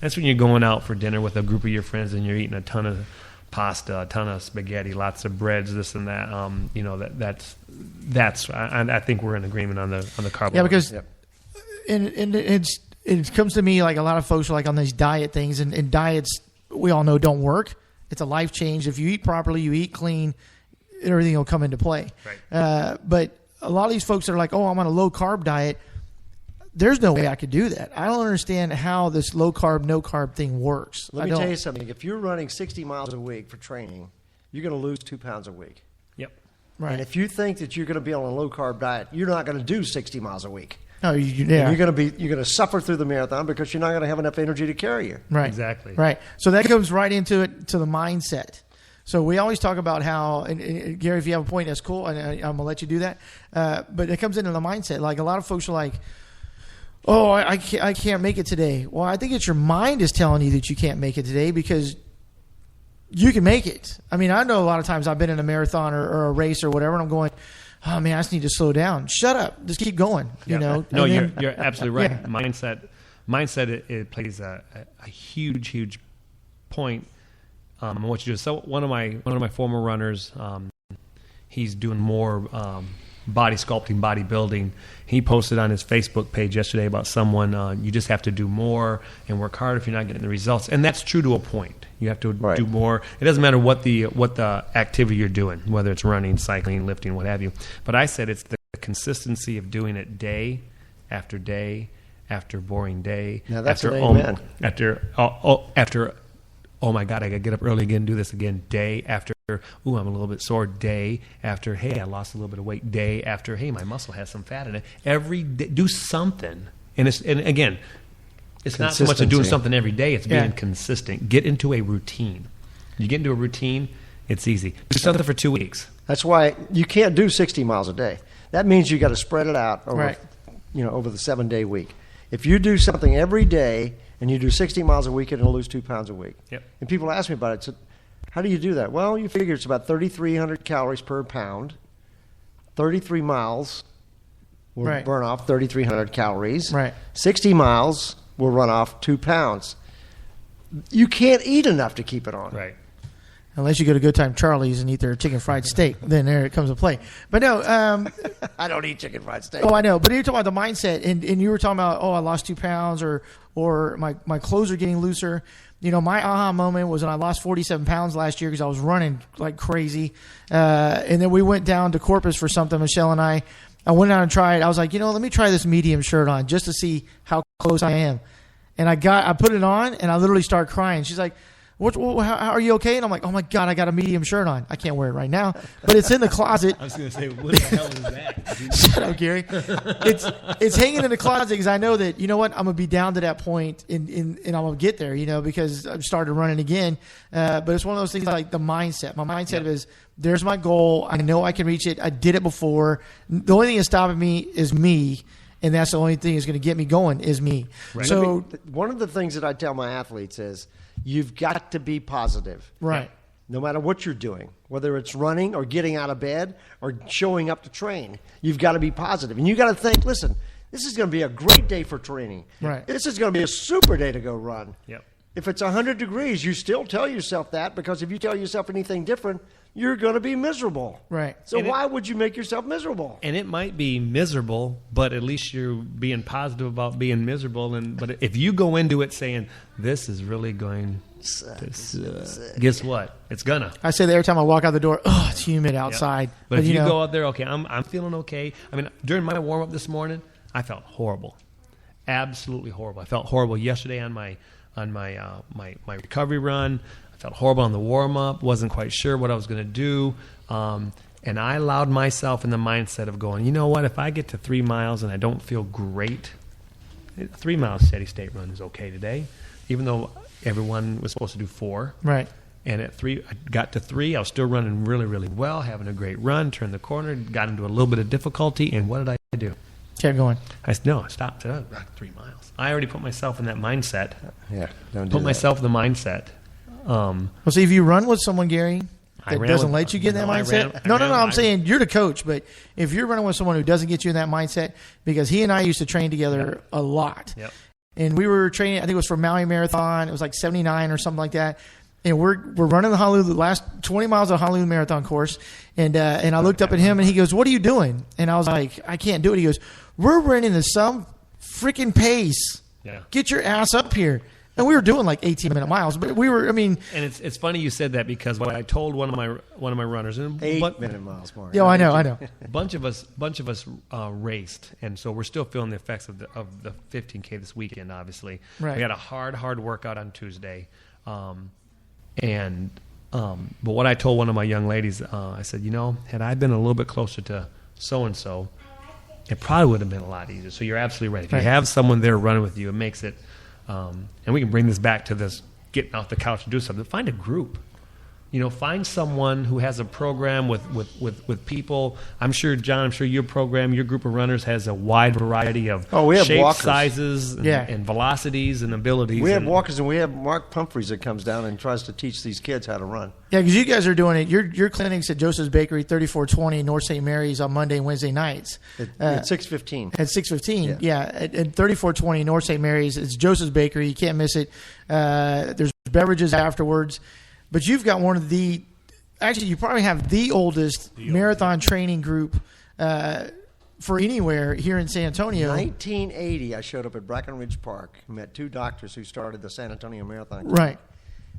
That's when you're going out for dinner with a group of your friends and you're eating a ton of pasta, a ton of spaghetti, lots of breads, this and that. That's. I think we're in agreement on the carb. Yeah, because it comes to me like a lot of folks are like on these diet things, and diets we all know don't work. It's a life change. If you eat properly, you eat clean, everything will come into play. Right. But a lot of these folks that are like, oh, I'm on a low carb diet. There's no way I could do that. I don't understand how this low carb, no carb thing works. Let me tell you something. If you're running 60 miles a week for training, you're going to lose 2 pounds a week. Yep. Right. And if you think that you're going to be on a low carb diet, you're not going to do 60 miles a week. No, you're going to suffer through the marathon because you're not going to have enough energy to carry you. Right. Exactly. Right. So that goes right into the mindset. So we always talk about how, and Gary, if you have a point, that's cool, and I'm going to let you do that. But it comes into the mindset. Like a lot of folks are like, oh, I can't make it today. Well, I think it's your mind is telling you that you can't make it today because you can make it. I mean, I know a lot of times I've been in a marathon or a race or whatever, and I'm going, oh, man, I just need to slow down. Shut up. Just keep going, you know. No, you're absolutely right. Yeah. Mindset it plays a huge point on what you do. So one of my former runners, he's doing more body sculpting, bodybuilding. He posted on his Facebook page yesterday about someone, you just have to do more and work hard if you're not getting the results. And that's true to a point. You have to do more. It doesn't matter what the activity you're doing, whether it's running, cycling, lifting, what have you. But I said it's the consistency of doing it day after day after boring day. Now that's after, an amen. After oh my God, I got to get up early again, do this again, day after, ooh, I'm a little bit sore, day after, hey, I lost a little bit of weight, day after, hey, my muscle has some fat in it. Every day, do something. And again, it's not so much of doing something every day, it's being consistent. Get into a routine. You get into a routine, it's easy. Do something for 2 weeks. That's why you can't do 60 miles a day. That means you got to spread it out over, over the 7-day week. If you do something every day and you do 60 miles a week, you're going to lose 2 pounds a week. Yep. And people ask me about it. So, how do you do that? Well, you figure it's about 3,300 calories per pound. 33 miles will burn off 3,300 calories. Right. 60 miles will run off 2 pounds. You can't eat enough to keep it on. Right. Unless you go to Good Time Charlie's and eat their chicken fried steak, then there it comes to play. But no, I don't eat chicken fried steak. Oh, I know. But you're talking about the mindset, and you were talking about, oh, I lost 2 pounds, or my clothes are getting looser. You know, my aha moment was when I lost 47 pounds last year because I was running like crazy, and then we went down to Corpus for something. Michelle and I went out and tried. I was like, let me try this medium shirt on just to see how close I am. And I put it on, and I literally started crying. She's like, how are you okay? And I'm like, oh my God, I got a medium shirt on. I can't wear it right now, but it's in the closet. I was going to say, what the hell is that? Shut up, Gary. It's hanging in the closet because I know that, you know what, I'm going to be down to that point and I'm going to get there, because I've started running again. But it's one of those things like the mindset. My mindset is, there's my goal. I know I can reach it. I did it before. The only thing that's stopping me is me. And that's the only thing that's going to get me going is me. Right. So one of the things that I tell my athletes is, you've got to be positive. Right. No matter what you're doing, whether it's running or getting out of bed or showing up to train, you've got to be positive. And you got to think, listen, this is going to be a great day for training. Right. This is going to be a super day to go run. Yep. If it's 100 degrees, you still tell yourself that, because if you tell yourself anything different, you're going to be miserable. Right. So why would you make yourself miserable? And it might be miserable, but at least you're being positive about being miserable. But if you go into it saying, this is really going to suck, guess what? It's gonna. I say that every time I walk out the door, oh, it's humid outside. Yep. But if you go out there, okay, I'm feeling okay. I mean, during my warm-up this morning, I felt horrible. Absolutely horrible. I felt horrible yesterday on my recovery run. I felt horrible on the warm-up, wasn't quite sure what I was going to do. And I allowed myself in the mindset of going, you know what, if I get to 3 miles and I don't feel great, 3 miles steady state run is okay today, even though everyone was supposed to do 4. Right. And at 3, I got to 3, I was still running really, really well, having a great run, turned the corner, got into a little bit of difficulty, and what did I do? Kept going. I stopped. I said, 3 miles. I already put myself in that mindset. Yeah, put myself in the mindset. Well, see, if you run with someone, Gary, that doesn't let you get in that mindset. No, I'm saying you're the coach, but if you're running with someone who doesn't get you in that mindset, because he and I used to train together a lot. Yep. and we were training. I think it was for Maui Marathon. It was like 79 or something like that. And we're running the last 20 miles of the Honolulu Marathon course. And I looked up at him and he goes, "What are you doing?" And I was like, "I can't do it." He goes, "We're running at some freaking pace. Yeah. Get your ass up here." And we were doing like 18-minute miles, but we were. I mean, and it's funny you said that, because what I told one of my runners, and 8-minute miles, Mark. Yeah, I know. a bunch of us raced, and so we're still feeling the effects of the 15K this weekend. Obviously, Right. We had a hard workout on Tuesday, but what I told one of my young ladies, I said, had I been a little bit closer to so and so, it probably would have been a lot easier. So you're absolutely right. If you have someone there running with you, it makes it. And we can bring this back to this getting off the couch and do something. Find a group. Find someone who has a program with people. I'm sure, John, your program, your group of runners has a wide variety of we have shapes, walkers. sizes, and velocities and abilities. We have walkers, and we have Mark Humphreys that comes down and tries to teach these kids how to run. Yeah, because you guys are doing it. Your clinic's at Joseph's Bakery, 3420 North St. Mary's on Monday and Wednesday nights. At 6:15. At 6:15, yeah. At 3420 North St. Mary's, it's Joseph's Bakery. You can't miss it. There's beverages afterwards. But you've got you probably have the oldest marathon training group for anywhere here in San Antonio. 1980, I showed up at Brackenridge Park, met two doctors who started the San Antonio Marathon Club. Right.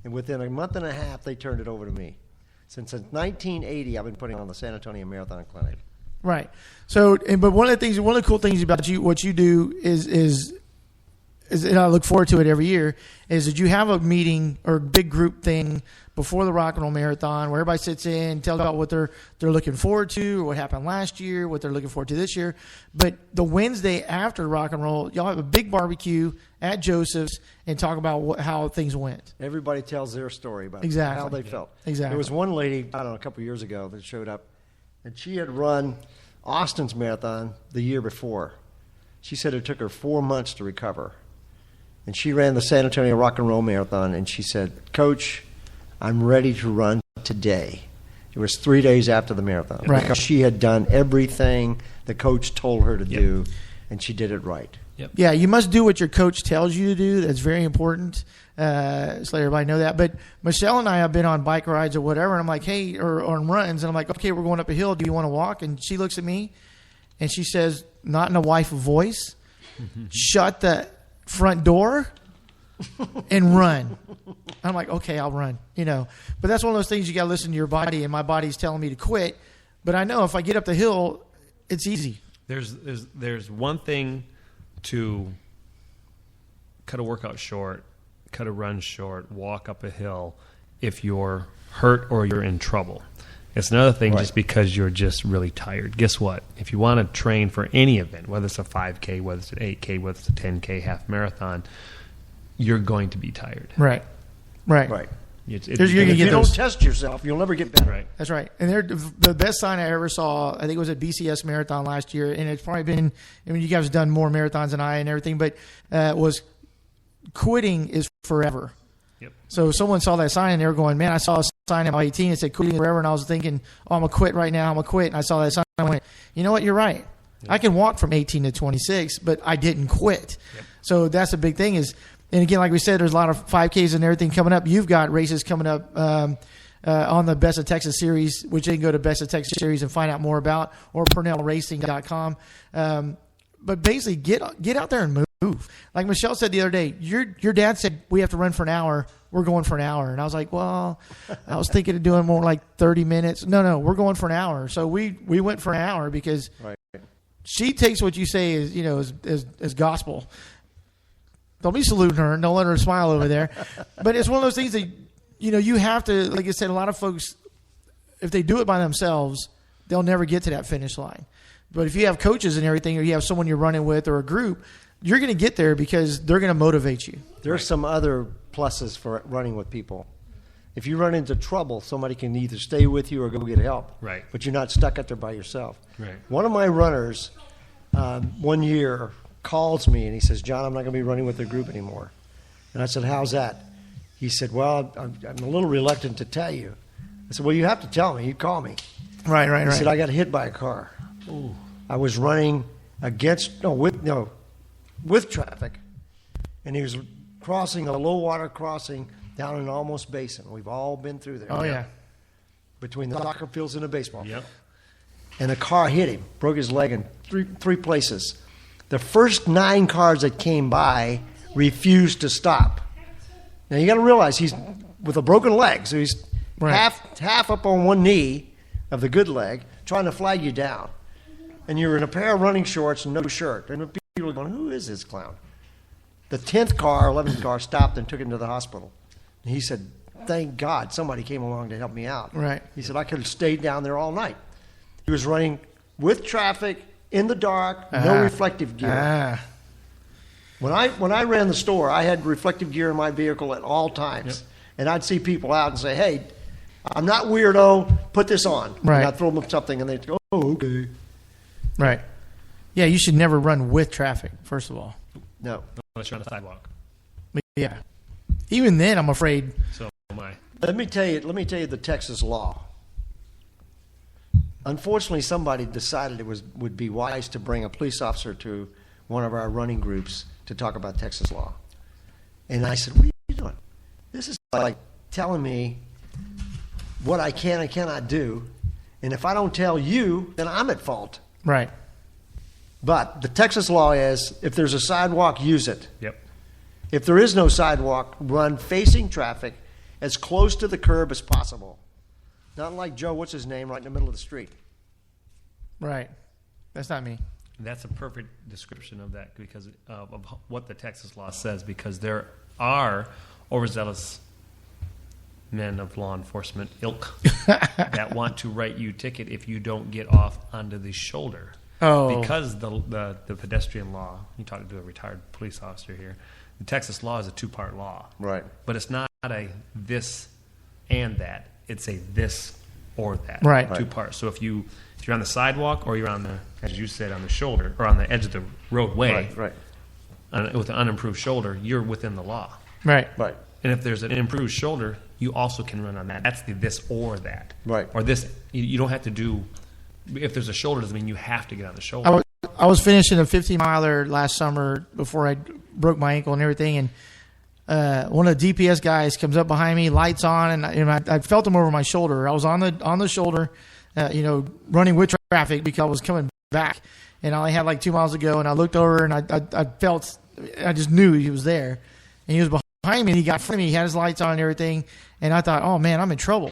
And within a month and a half, they turned it over to me. Since 1980, I've been putting on the San Antonio Marathon Clinic. Right. So, but one of the cool things about what you do is, and I look forward to it every year, is that you have a meeting or a big group thing before the Rock and Roll Marathon where everybody sits in, tells about what they're looking forward to, or what happened last year, what they're looking forward to this year. But the Wednesday after Rock and Roll, y'all have a big barbecue at Joseph's and talk about how things went. Everybody tells their story about how they felt. Exactly. There was one lady, I don't know, a couple of years ago that showed up, and she had run Austin's marathon the year before. She said it took her 4 months to recover. And she ran the San Antonio Rock and Roll Marathon, and she said, "Coach, I'm ready to run today." It was 3 days after the marathon. Right. Because she had done everything the coach told her to do, and she did it right. Yep. Yeah, you must do what your coach tells you to do. That's very important. So let everybody know that. But Michelle and I have been on bike rides or whatever, and I'm like, hey, or on runs, and I'm like, okay, we're going up a hill. Do you want to walk? And she looks at me, and she says, not in a wife voice, shut the front door and run. I'm like, okay, I'll run, But that's one of those things you got to listen to your body, and my body's telling me to quit. But I know if I get up the hill, it's easy. There's one thing to cut a workout short, cut a run short, walk up a hill if you're hurt or you're in trouble. It's another thing just because you're just really tired. Guess what? If you want to train for any event, whether it's a 5K, whether it's an 8K, whether it's a 10K, half marathon, you're going to be tired. Right. If You're gonna you don't test yourself, you'll never get better. Right. That's right. And the best sign I ever saw, I think it was at BCS Marathon last year, and it's probably been, you guys have done more marathons than I and everything, but was quitting is forever. Yep. So someone saw that sign and they were going, man, I saw a sign at 18 that said quitting forever, and I was thinking, oh, I'm going to quit right now, I'm going to quit. And I saw that sign and I went, you know what, you're right. Yep. I can walk from 18 to 26, but I didn't quit. Yep. So that's the big thing is, and again, like we said, there's a lot of 5Ks and everything coming up. You've got races coming up on the Best of Texas Series, which you can go to Best of Texas Series and find out more about, or PurnellRacing.com. But basically, get out there and move. Like Michelle said the other day, your dad said we have to run for an hour. We're going for an hour. And I was like, well, I was thinking of doing more like 30 minutes. No, we're going for an hour. So we went for an hour because she takes what you say as gospel. Don't be saluting her. Don't let her smile over there. But it's one of those things that, you have to, like I said, a lot of folks, if they do it by themselves, they'll never get to that finish line. But if you have coaches and everything, or you have someone you're running with or a group, you're going to get there because they're going to motivate you. There's some other pluses for running with people. If you run into trouble, somebody can either stay with you or go get help. Right. But you're not stuck out there by yourself. Right. One of my runners, one year, calls me and he says, John, I'm not going to be running with the group anymore. And I said, how's that? He said, well, I'm a little reluctant to tell you. I said, well, you have to tell me. You call me. Right. He said, I got hit by a car. Ooh. I was running with traffic, and he was crossing a low water crossing down an almost basin. We've all been through there. Oh, yeah. Between the soccer fields and the baseball field. Yep. And a car hit him, broke his leg in three places. The first 9 cars that came by refused to stop. Now you got to realize he's with a broken leg, so he's Right. half up on one knee of the good leg, trying to flag you down. And you're in a pair of running shorts and no shirt. And people are going, "Who is this clown?" The 10th car, 11th car stopped and took him to the hospital. And he said, "Thank God somebody came along to help me out." Right. He said, "I could have stayed down there all night." He was running with traffic, in the dark, no reflective gear. When I ran the store, I had reflective gear in my vehicle at all times. Yep. And I'd see people out and say, "Hey, I'm not weirdo, put this on." Right. And I'd throw them something and they'd go, "Oh, okay." Right. Yeah, you should never run with traffic, first of all. No. Unless you're on the sidewalk. But yeah. Even then, I'm afraid. So am I. Let me tell you the Texas law. Unfortunately, somebody decided it would be wise to bring a police officer to one of our running groups to talk about Texas law. And I said, "What are you doing? This is like telling me what I can and cannot do. And if I don't tell you, then I'm at fault." Right. But the Texas law is, if there's a sidewalk, use it. Yep. If there is no sidewalk, run facing traffic as close to the curb as possible. Not like Joe, what's his name, right in the middle of the street. Right. That's not me. That's a perfect description of that because of what the Texas law says, because there are overzealous men of law enforcement ilk that want to write you a ticket if you don't get off onto the shoulder. Oh. Because the pedestrian law, you talk to a retired police officer here, the Texas law is a 2-part law. Right. But it's not a this and that. It's a this or that. Right. 2 parts. So if you're on the sidewalk or you're on the, as you said, on the shoulder or on the edge of the roadway, Right. with an unimproved shoulder, you're within the law. Right. Right. And if there's an improved shoulder, you also can run on that. That's the this or that. Right. Or this. You don't have to do. If there's a shoulder, doesn't mean you have to get on the shoulder. I was finishing a 50-miler last summer before I broke my ankle and everything, and one of the DPS guys comes up behind me, lights on, and I felt him over my shoulder. I was on the shoulder, running with traffic because I was coming back, and I only had like 2 miles to go, and I looked over and I just knew he was there, and he was behind me, and he got in front of me, he had his lights on and everything, and I thought, oh man, I'm in trouble.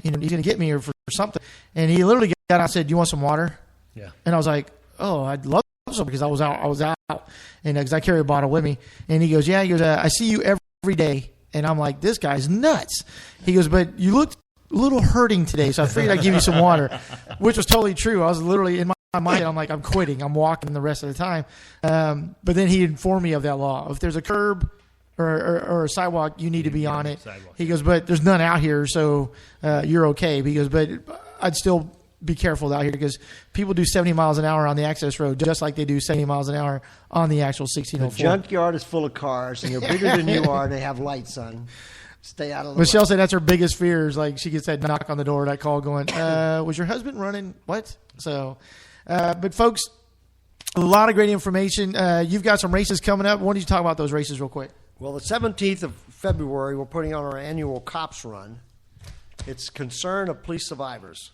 He's going to get me or for something. And he literally got out and said, "Do you want some water?" Yeah. And I was like, "Oh, I'd love some," because I was out, and because I carry a bottle with me. And he goes, "Yeah." He goes, "I see you every day." And I'm like, "This guy's nuts." He goes, "But you looked a little hurting today, so I figured I'd give you some water," which was totally true. I was literally in my mind, I'm like, I'm quitting. I'm walking the rest of the time. But then he informed me of that law. If there's a curb or a sidewalk, you need to be on it. He goes, "But there's none out here, so you're okay." He goes, "But I'd still be careful out here because people do 70 miles an hour on the access road just like they do 70 miles an hour on the actual 1604. The junkyard is full of cars, and they're bigger than you are, and they have lights on. Stay out of the Michelle way. said that's her biggest fear is like she gets that knock on the door, that call going, was your husband running? What? So, but folks, a lot of great information. You've got some races coming up. Why don't you talk about those races real quick? Well, the 17th of February, we're putting on our annual Cops Run. It's concern of police survivors.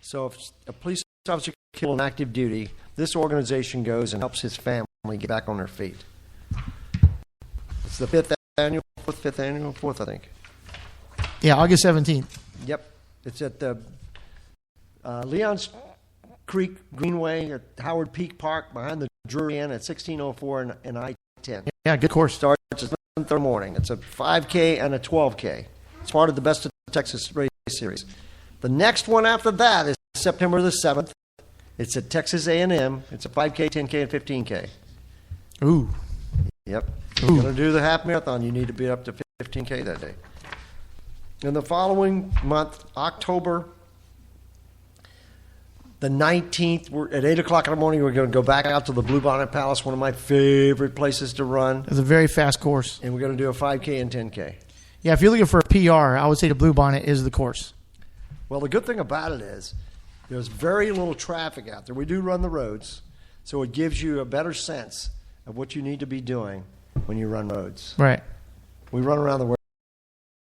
So if a police officer killed on active duty, this organization goes and helps his family get back on their feet. It's the fifth annual, fourth, I think. Yeah, August 17th. Yep. It's at the Leon's Creek Greenway at Howard Peak Park behind the Drury Inn at 1604 and I-10. Yeah, good course. Starts at 7:30 morning. It's a 5K and a 12K. It's part of the Best of Texas Race Series. The next one after that is September the 7th. It's at Texas A&M. It's a 5K, 10K, and 15K. Ooh. Yep. If you're going to do the half marathon, you need to be up to 15K that day. In the following month, October the 19th, we're at 8 o'clock in the morning, we're going to go back out to the Bluebonnet Palace, one of my favorite places to run. It's a very fast course. And we're going to do a 5K and 10K. Yeah, if you're looking for a PR, I would say the Bluebonnet is the course. Well, the good thing about it is there's very little traffic out there. We do run the roads, so it gives you a better sense of what you need to be doing. when you run roads. Right. We run around the